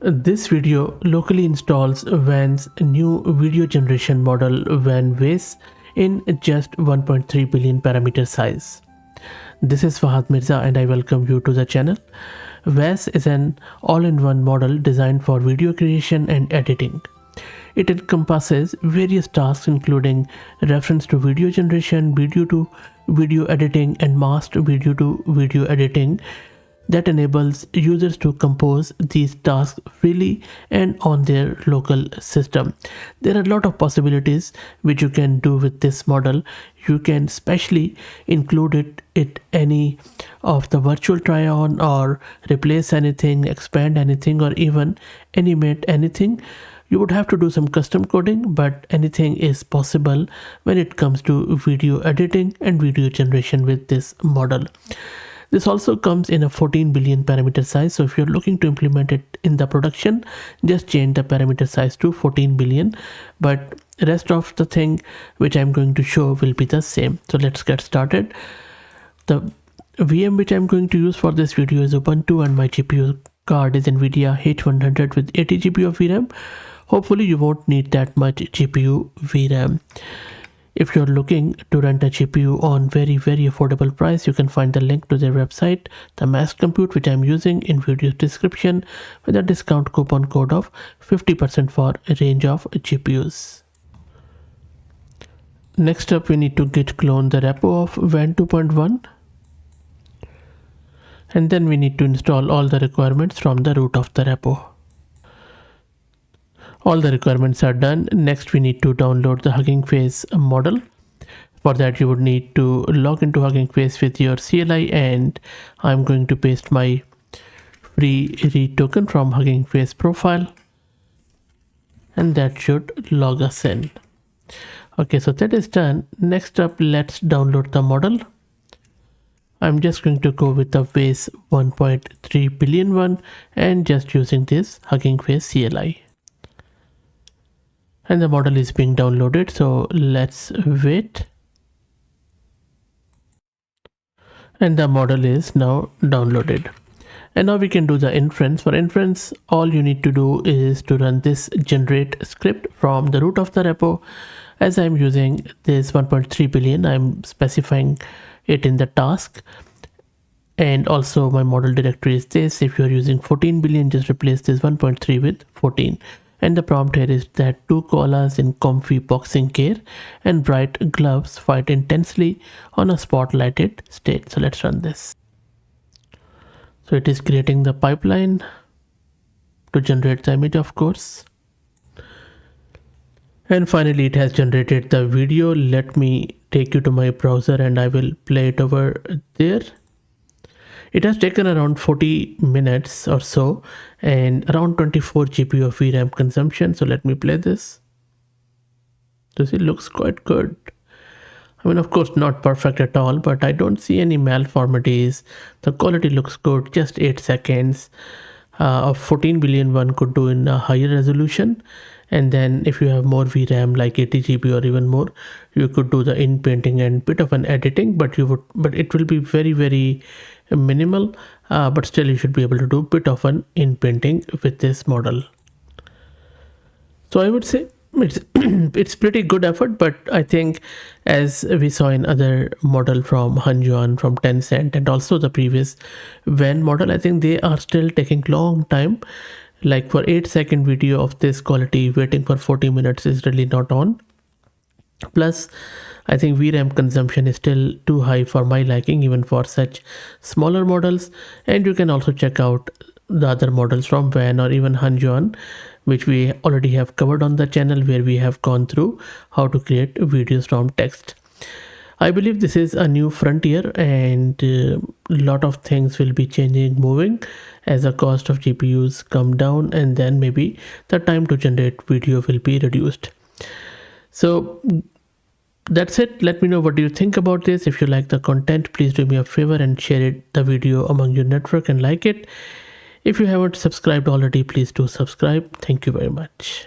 This video locally installs WAN's new video generation model WAN VACE in just 1.3 billion parameter size. This is Fahad Mirza and I welcome you to the channel. VACE is an all-in-one model designed for video creation and editing. It encompasses various tasks including reference to video generation, video to video editing and masked video to video editing that enables users to compose these tasks freely and on their local system. There are a lot of possibilities which you can do with this model. You can especially include it any of the virtual try-on or replace anything, expand anything, or even animate anything. You would have to do some custom coding, but anything is possible when it comes to video editing and video generation with this model. This also comes in a 14 billion parameter size. So if you're looking to implement it in the production, just change the parameter size to 14 billion. But rest of the thing which I'm going to show will be the same. So let's get started. The VM which I'm going to use for this video is Ubuntu and my GPU card is NVIDIA H100 with 80 GB of VRAM. Hopefully you won't need that much GPU VRAM. If you're looking to rent a GPU on very affordable price, you can find the link to their website, the Mass Compute, which I'm using in video description with a discount coupon code of 50% for a range of GPUs. Next up, we need to git clone the repo of Wan2.1. And then we need to install all the requirements from the root of the repo. All the requirements are done. Next, we need to download the Hugging Face model. For that, you would need to log into Hugging Face with your CLI, and I'm going to paste my free read token from Hugging Face profile, and that should log us in. Okay, so that is done. Next up, let's download the model. I'm just going to go with the VACE 1.3 billion one and just using this Hugging Face CLI. And the model is being downloaded, so let's wait. And the model is now downloaded. And now we can do the inference. For inference, all you need to do is to run this generate script from the root of the repo. As I'm using this 1.3 billion, I'm specifying it in the task. And also my model directory is this. If you're using 14 billion, just replace this 1.3 with 14. And the prompt here is that 2 koalas in comfy boxing gear and bright gloves fight intensely on a spotlighted stage. So let's run this. So it is creating the pipeline to generate the image, of course. And finally, it has generated the video. Let me take you to my browser and I will play it over there. It has taken around 40 minutes or so and around 24 GB of VRAM consumption. So let me play this. Does it looks quite good? I mean, of course, not perfect at all, but I don't see any malformities. The quality looks good, just 8 seconds. Of 14 billion one could do in a higher resolution. And then if you have more VRAM like 80 GB or even more, you could do the in-painting and bit of an editing, but it will be very minimal, but still you should be able to do bit of an in-painting with this model. So I would say it's pretty good effort, but I think as we saw in other model from Wan2.1 from Tencent and also the previous WAN model, I think they are still taking long time. Like for 8-second video of this quality, waiting for 40 minutes is really not on. Plus, I think VRAM consumption is still too high for my liking, even for such smaller models. And you can also check out the other models from WAN or even Wan2.1, which we already have covered on the channel, where we have gone through how to create videos from text. I believe this is a new frontier and a lot of things will be changing, moving as the cost of GPUs come down, and then maybe the time to generate video will be reduced. So that's it. Let me know what do you think about this. If you like the content, please do me a favor and share the video among your network and like it. If you haven't subscribed already, please do subscribe. Thank you very much.